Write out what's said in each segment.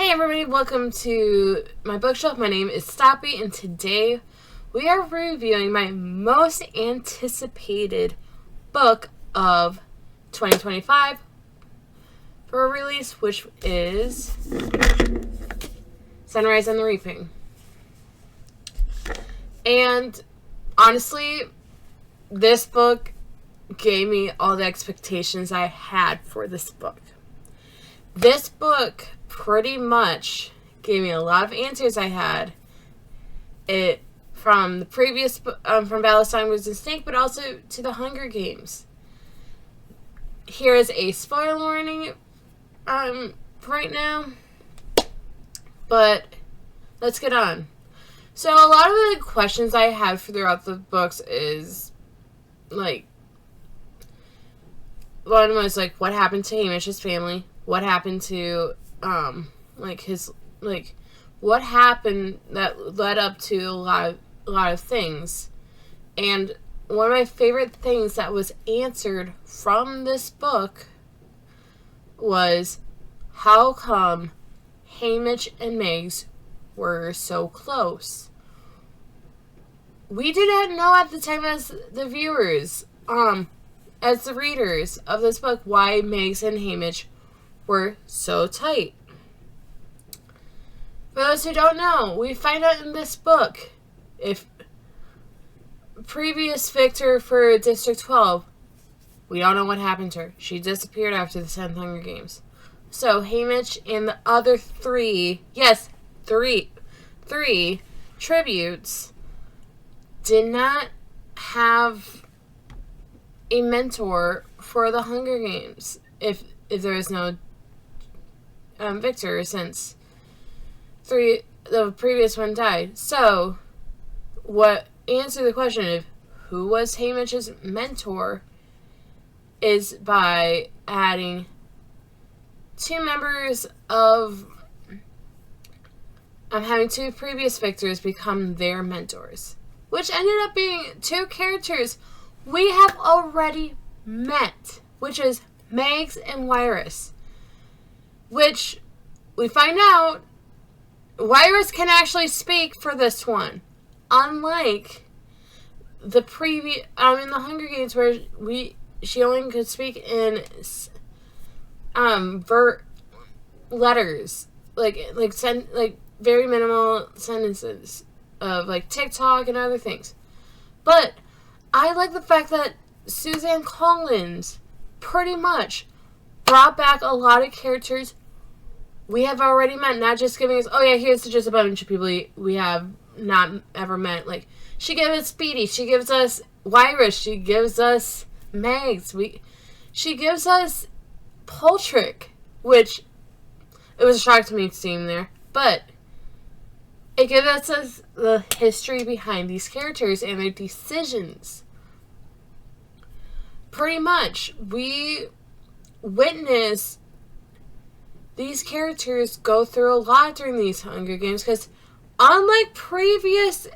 Hey everybody, welcome to my bookshelf. My name is Stoppy, and today we are reviewing my most anticipated book of 2025 for a release, which is Sunrise and the Reaping. And honestly, this book gave me all the expectations I had for this book. This book pretty much gave me a lot of answers I had it from the previous from Palestine Was a Snake, but also to the Hunger Games. Here is a spoiler warning right now, but let's get on. So a lot of the questions I had throughout the books is like, one was like, what happened to Hamish's family? What happened to what happened that led up to a lot of things. And one of my favorite things that was answered from this book was, how come Hamish and Megs were so close? We did not know at the time as the viewers, as the readers of this book, why Megs and Hamish were so tight. For those who don't know, we find out in this book, if previous victor for District 12, we don't know what happened to her. She disappeared after the 10th Hunger Games. So Hamish and the other three tributes did not have a mentor for the Hunger Games if there is no victor, since the previous one died. So what answer the question of who was Hamish's mentor is by adding two members of having two previous victors become their mentors, which ended up being two characters we have already met, which is Megs and Wyrus, which we find out Wyrus can actually speak for this one, unlike the previous in the Hunger Games, where she only could speak in letters, like very minimal sentences of like TikTok and other things. But I like the fact that Suzanne Collins pretty much brought back a lot of characters we have already met, not just giving us, oh yeah, here's just a bunch of people we have not ever met. Like, she gives us Speedy, she gives us Wyrus, she gives us Megs, she gives us Poltrick, which it was a shock to me seeing there, but it gives us the history behind these characters and their decisions. Pretty much, we witness these characters go through a lot during these Hunger Games, because unlike previous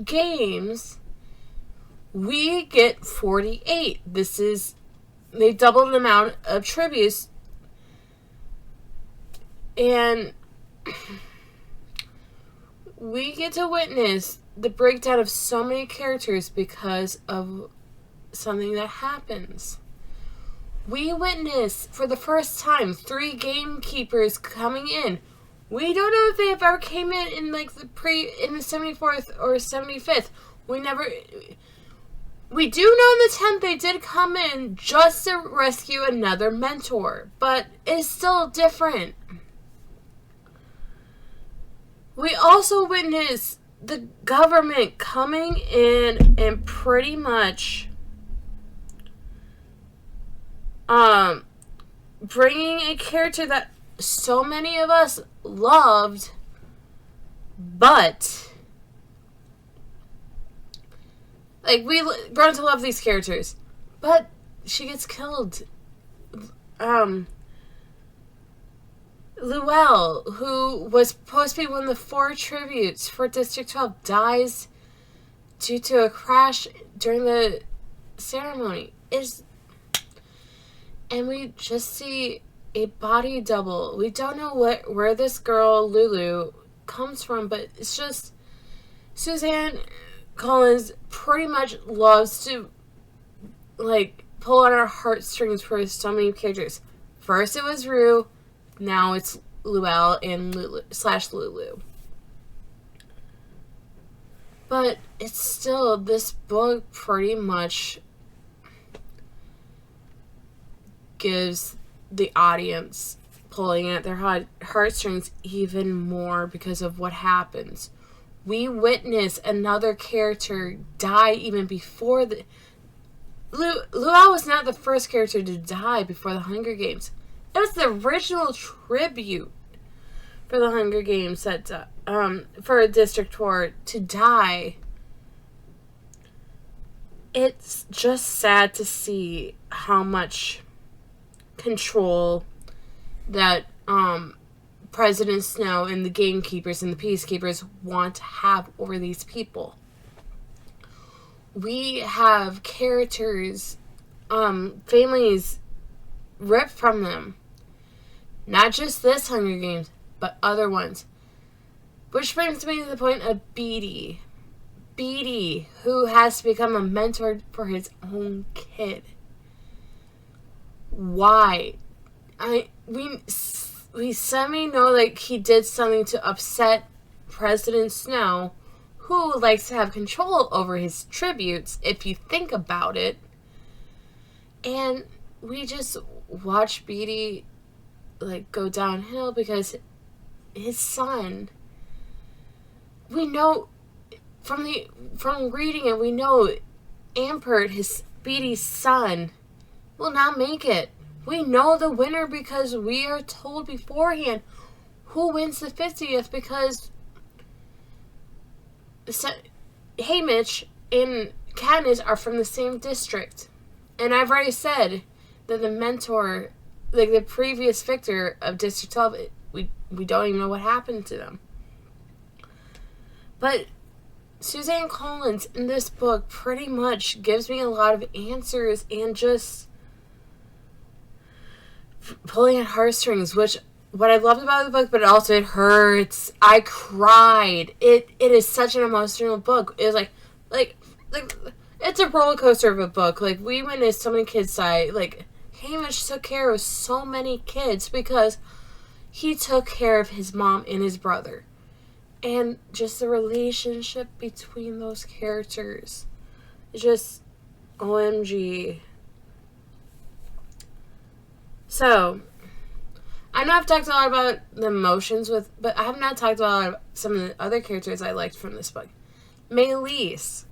games, we get 48. They doubled the amount of tributes, and we get to witness the breakdown of so many characters because of something that happens. We witness, for the first time, 3 gamekeepers coming in. We don't know if they have ever came in like in the 74th or 75th. We do know in the 10th they did come in just to rescue another mentor, but it's still different. We also witness the government coming in and pretty much bringing a character that so many of us loved, but like we grown to love these characters, but she gets killed. Luelle, who was supposed to be one of the 4 tributes for District 12, dies due to a crash during the ceremony. And we just see a body double. We don't know where this girl, Lulu, comes from, but it's just Suzanne Collins pretty much loves to, like, pull on our heartstrings for so many characters. First it was Rue, now it's Luelle and Lulu. But it's still, this book pretty much gives the audience pulling at their heartstrings even more because of what happens. We witness another character die even before the... Luelle was not the first character to die before the Hunger Games. It was the original tribute for the Hunger Games that for a District 4 to die. It's just sad to see how much control that President Snow and the gamekeepers and the peacekeepers want to have over these people. We have characters, families ripped from them. Not just this Hunger Games, but other ones. Which brings me to the point of Beetee. Beetee, who has to become a mentor for his own kid. Why? We semi know that he did something to upset President Snow, who likes to have control over his tributes, if you think about it. And we just watch Beetee, like, go downhill because his son, we know from reading it, we know Ampert, his Beetee's son, will not make it. We know the winner because we are told beforehand who wins the 50th, because Haymitch and Katniss are from the same district. And I've already said that the mentor, like the previous victor of District 12, we don't even know what happened to them. But Suzanne Collins in this book pretty much gives me a lot of answers and just pulling at heartstrings, which what I loved about the book, but also it hurts. I cried. It is such an emotional book. It was like it's a roller coaster of a book. Like, we witnessed so many kids die. Like, Haymitch took care of so many kids because he took care of his mom and his brother. And just the relationship between those characters. Just OMG. So, I know I've talked a lot about the emotions but I have not talked about some of the other characters I liked from this book. Maelys.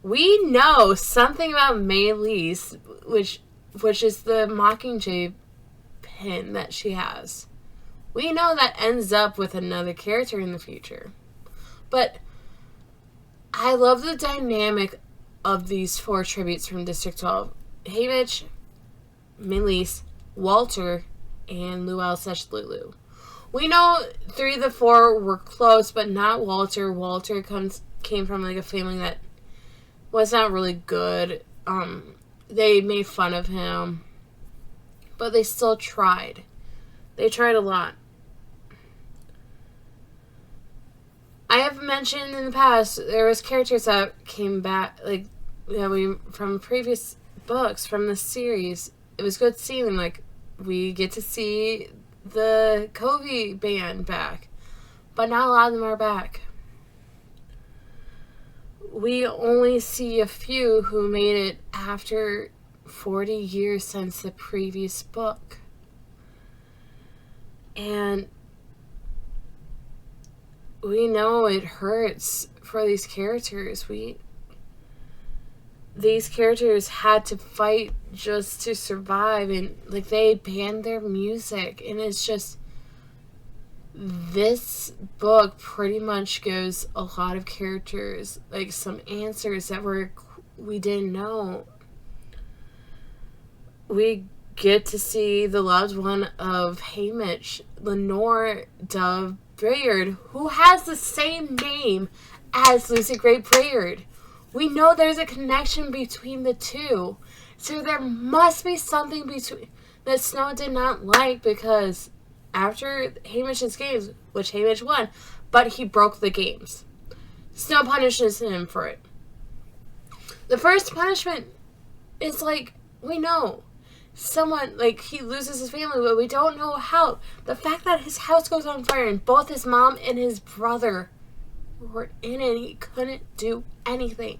We know something about Maelys, which is the Mockingjay pin that she has. We know that ends up with another character in the future. But I love the dynamic of these 4 tributes from District 12. Haymitch, Maelys, Walter, and Luelle/Lulu. We know 3 of the 4 were close, but not Walter. Walter came from like a family that was not really good. They made fun of him, but they still tried. They tried a lot. I have mentioned in the past there was characters that came back, like, from previous books from the series. It was good seeing them. Like, we get to see the Covey band back, but not a lot of them are back. We only see a few who made it after 40 years since the previous book. And we know it hurts for these characters. These characters had to fight just to survive, and like, they banned their music, and it's just, this book pretty much gives a lot of characters like some answers that we didn't know. We get to see the loved one of Haymitch, Lenore Dove Bayard, who has the same name as Lucy Gray Bayard. We know there's a connection between the two. So there must be something between... that Snow did not like because after Hamish's games, which Hamish won, but he broke the games. Snow punishes him for it. The first punishment is like, we know. Someone, like, he loses his family, but we don't know how. The fact that his house goes on fire and both his mom and his brother were in it, he couldn't do anything.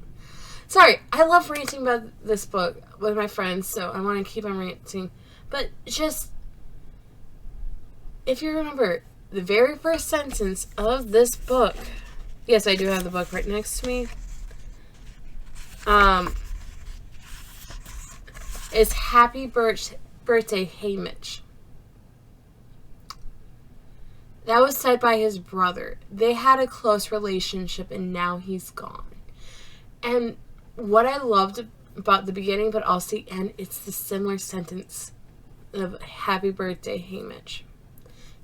Sorry, I love ranting about this book with my friends, so I want to keep on ranting. But just, if you remember, the very first sentence of this book, yes, I do have the book right next to me, is Happy Birthday, Hamish. That was said by his brother. They had a close relationship and now he's gone. And what I loved about the beginning, but also the end, it's the similar sentence of Happy Birthday, Hamish.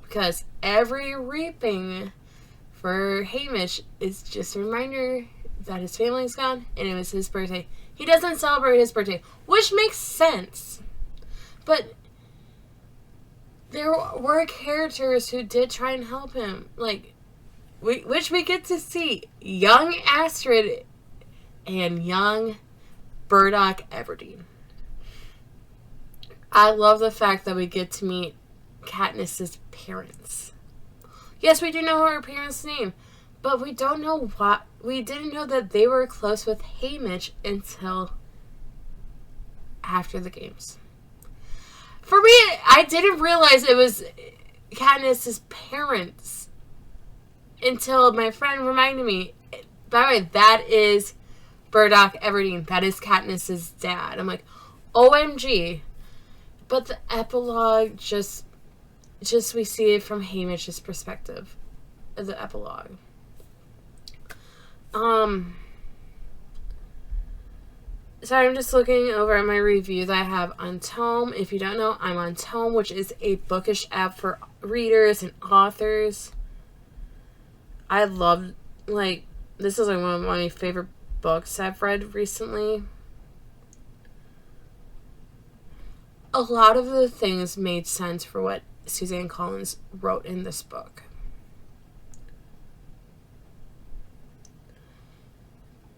Because every reaping for Hamish is just a reminder that his family's gone and it was his birthday. He doesn't celebrate his birthday, which makes sense. But there were characters who did try and help him. Like, which we get to see. Young Astrid and young Burdock Everdeen. I love the fact that we get to meet Katniss's parents. Yes, we do know her parents' name, but we don't know what. We didn't know that they were close with Hamish until after the games. For me, I didn't realize it was Katniss's parents until my friend reminded me. By the way, that is Burdock Everdeen. That is Katniss's dad. I'm like, OMG. But the epilogue just we see it from Hamish's perspective. The epilogue. Sorry, I'm just looking over at my review that I have on Tome. If you don't know, I'm on Tome, which is a bookish app for readers and authors. I love, like, this is like one of my favorite books I've read recently. A lot of the things made sense for what Suzanne Collins wrote in this book.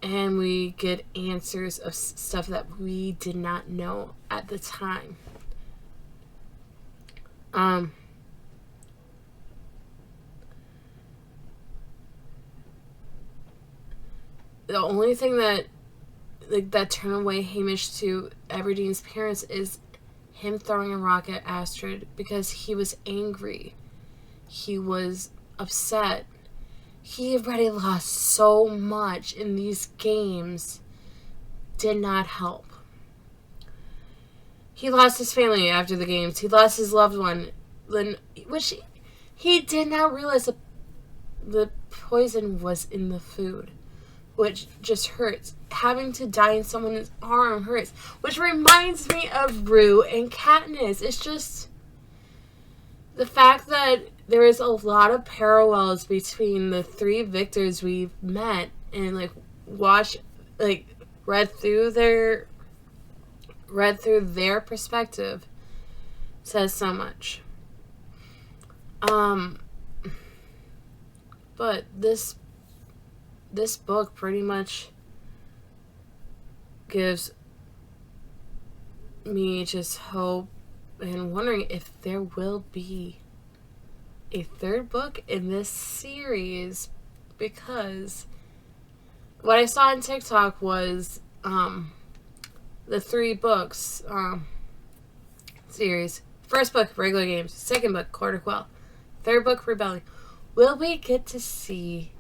And we get answers of stuff that we did not know at the time. The only thing that turned away Hamish to Everdeen's parents is him throwing a rock at Astrid because he was angry. He was upset. He already lost so much in these games. Did not help. He lost his family after the games. He lost his loved one, which he did not realize the poison was in the food, which just hurts. Having to die in someone's arm hurts, which reminds me of Rue and Katniss. It's just the fact that there is a lot of parallels between the three victors we've met and read through their perspective says so much. But this book pretty much gives me just hope and wondering if there will be a third book in this series, because what I saw on TikTok was the 3 books series. First book, Regular Games. Second book, Court of Quell. Third book, Rebellion. Will we get to see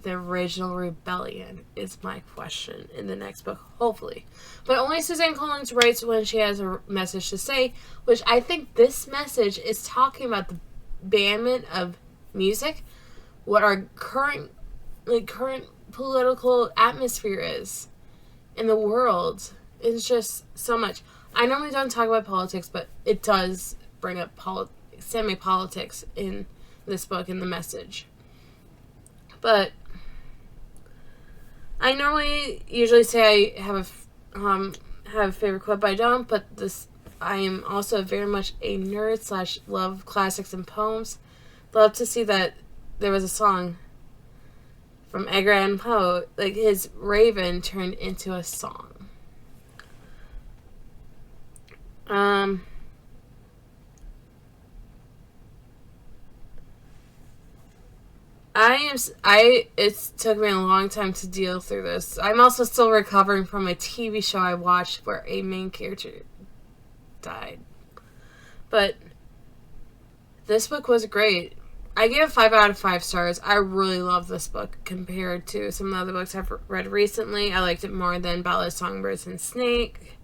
the original Rebellion is my question in the next book, hopefully. But only Suzanne Collins writes when she has a message to say, which I think this message is talking about the banment of music, what our current political atmosphere is in the world. It's just so much. I normally don't talk about politics, but it does bring up semi-politics in this book in the message. But I usually say I have a favorite quote, but I don't. But this I am also very much a nerd / love classics and poems. Love to see that there was a song from Edgar Allan Poe, like his Raven turned into a song. It took me a long time to deal through this. I'm also still recovering from a TV show I watched where a main character died. But this book was great. I gave it 5 out of 5 stars. I really love this book compared to some of the other books I've read recently. I liked it more than Ballad of Songbirds and Snake.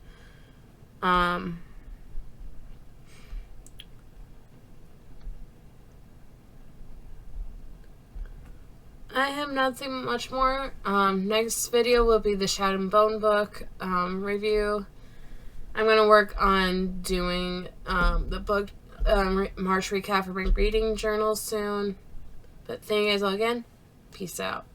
I have nothing much more. Next video will be the Shadow and Bone book review. I'm going to work on doing the book March recap for my reading journal soon. But thank you guys all again. Peace out.